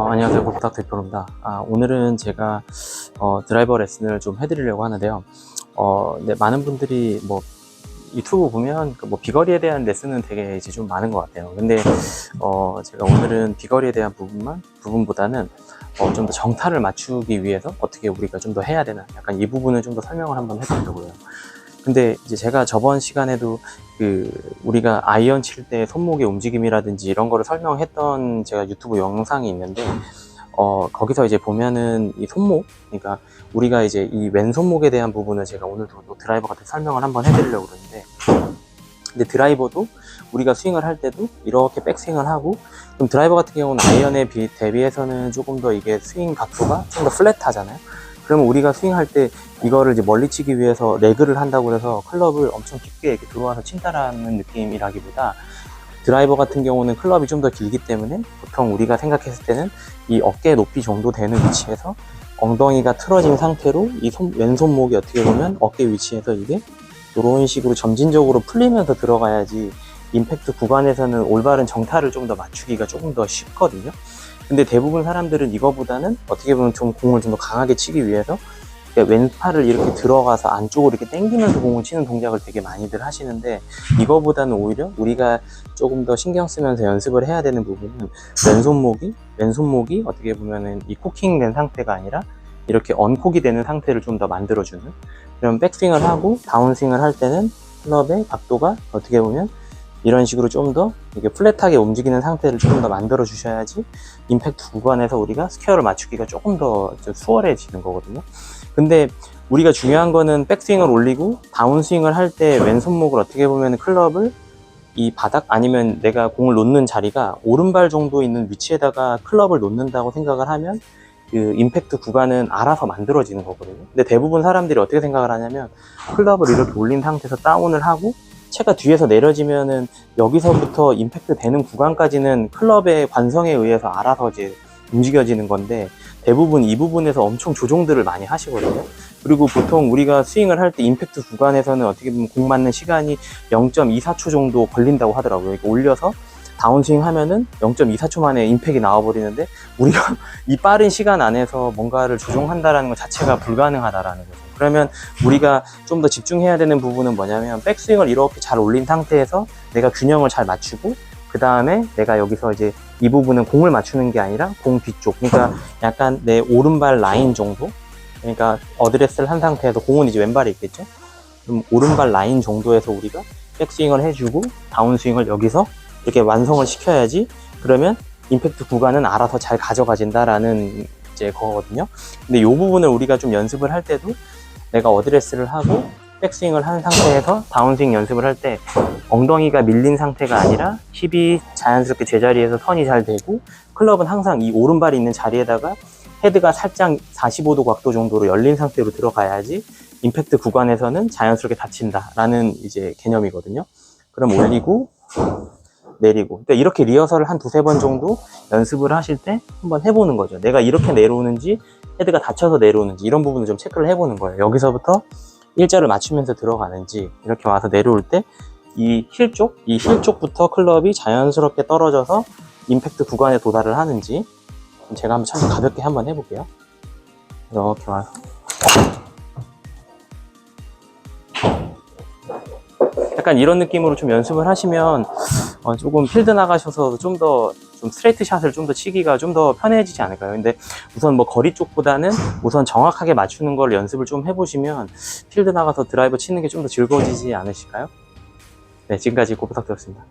안녕하세요. 골프탁 대표입니다. 오늘은 제가 드라이버 레슨을 좀 해드리려고 하는데요. 네, 많은 분들이 뭐 유튜브 보면 뭐 비거리에 대한 레슨은 되게 이제 좀 많은 것 같아요. 근데 제가 오늘은 비거리에 대한 부분보다는 좀 더 정타를 맞추기 위해서 어떻게 우리가 좀 더 해야 되나, 약간 이 부분을 좀 더 설명을 한번 해드리려고요. 근데 이제 제가 저번 시간에도 우리가 아이언 칠 때 손목의 움직임이라든지 이런 거를 설명했던 제가 유튜브 영상이 있는데, 거기서 이제 보면은 이 손목, 그러니까 우리가 이제 이 왼손목에 대한 부분을 제가 오늘도 또 드라이버 같은 설명을 한번 해드리려고 그러는데, 근데 드라이버도 우리가 스윙을 할 때도 이렇게 백스윙을 하고, 그럼 드라이버 같은 경우는 아이언에 대비해서는 조금 더 이게 스윙 각도가 좀 더 플랫하잖아요. 그러면 우리가 스윙할 때 이거를 이제 멀리 치기 위해서 레그를 한다고 해서 클럽을 엄청 깊게 이렇게 들어와서 친다라는 느낌이라기보다, 드라이버 같은 경우는 클럽이 좀 더 길기 때문에 보통 우리가 생각했을 때는 이 어깨 높이 정도 되는 위치에서 엉덩이가 틀어진 상태로 이 왼손목이 어떻게 보면 어깨 위치에서 이게 이런 식으로 점진적으로 풀리면서 들어가야지 임팩트 구간에서는 올바른 정타를 좀 더 맞추기가 조금 더 쉽거든요. 근데 대부분 사람들은 이거보다는 어떻게 보면 좀 공을 좀 더 강하게 치기 위해서 왼팔을 이렇게 들어가서 안쪽으로 이렇게 당기면서 공을 치는 동작을 되게 많이들 하시는데, 이거보다는 오히려 우리가 조금 더 신경 쓰면서 연습을 해야 되는 부분은 왼손목이 어떻게 보면은 이 코킹 된 상태가 아니라 이렇게 언콕이 되는 상태를 좀 더 만들어주는, 그럼 백스윙을 하고 다운스윙을 할 때는 클럽의 각도가 어떻게 보면 이런 식으로 좀 더 이게 플랫하게 움직이는 상태를 조금 더 만들어 주셔야지 임팩트 구간에서 우리가 스퀘어를 맞추기가 조금 더 수월해지는 거거든요. 근데 우리가 중요한 거는 백스윙을 올리고 다운스윙을 할 때 왼손목을 어떻게 보면 클럽을 이 바닥 아니면 내가 공을 놓는 자리가 오른발 정도 있는 위치에다가 클럽을 놓는다고 생각을 하면 그 임팩트 구간은 알아서 만들어지는 거거든요. 근데 대부분 사람들이 어떻게 생각을 하냐면, 클럽을 이렇게 올린 상태에서 다운을 하고 채가 뒤에서 내려지면은 여기서부터 임팩트 되는 구간까지는 클럽의 관성에 의해서 알아서 이제 움직여지는 건데, 대부분 이 부분에서 엄청 조정들을 많이 하시거든요. 그리고 보통 우리가 스윙을 할 때 임팩트 구간에서는 어떻게 보면 공 맞는 시간이 0.24초 정도 걸린다고 하더라고요. 이렇게 올려서 다운스윙 하면은 0.24초 만에 임팩이 나와버리는데, 우리가 이 빠른 시간 안에서 뭔가를 조정한다라는 것 자체가 불가능하다라는 거죠. 그러면 우리가 좀 더 집중해야 되는 부분은 뭐냐면, 백스윙을 이렇게 잘 올린 상태에서 내가 균형을 잘 맞추고, 그 다음에 내가 여기서 이제 이 부분은 공을 맞추는 게 아니라 공 뒤쪽, 그러니까 약간 내 오른발 라인 정도, 그러니까 어드레스를 한 상태에서 공은 이제 왼발에 있겠죠. 그럼 오른발 라인 정도에서 우리가 백스윙을 해주고 다운스윙을 여기서 이렇게 완성을 시켜야지, 그러면 임팩트 구간은 알아서 잘 가져가진다라는 이제 거거든요. 근데 이 부분을 우리가 좀 연습을 할 때도, 내가 어드레스를 하고 백스윙을 한 상태에서 다운스윙 연습을 할 때 엉덩이가 밀린 상태가 아니라 힙이 자연스럽게 제자리에서 선이 잘 되고, 클럽은 항상 이 오른발이 있는 자리에다가 헤드가 살짝 45도 각도 정도로 열린 상태로 들어가야지 임팩트 구간에서는 자연스럽게 닫힌다라는 이제 개념이거든요. 그럼 올리고 내리고, 그러니까 이렇게 리허설을 한 두세 번 정도 연습을 하실 때 한번 해보는 거죠. 내가 이렇게 내려오는지 헤드가 닫혀서 내려오는지 이런 부분을 좀 체크를 해보는 거예요. 여기서부터 일자를 맞추면서 들어가는지, 이렇게 와서 내려올 때 이 힐 쪽부터 클럽이 자연스럽게 떨어져서 임팩트 구간에 도달을 하는지, 제가 한번 참 가볍게 한번 해볼게요. 이렇게 와서 약간 이런 느낌으로 좀 연습을 하시면 조금 필드 나가셔서 좀 스트레이트 샷을 좀 더 치기가 좀 더 편해지지 않을까요? 근데 우선 뭐 거리 쪽보다는 우선 정확하게 맞추는 걸 연습을 좀 해보시면 필드 나가서 드라이버 치는 게 좀 더 즐거워지지 않으실까요? 네, 지금까지 골프탁 되었습니다.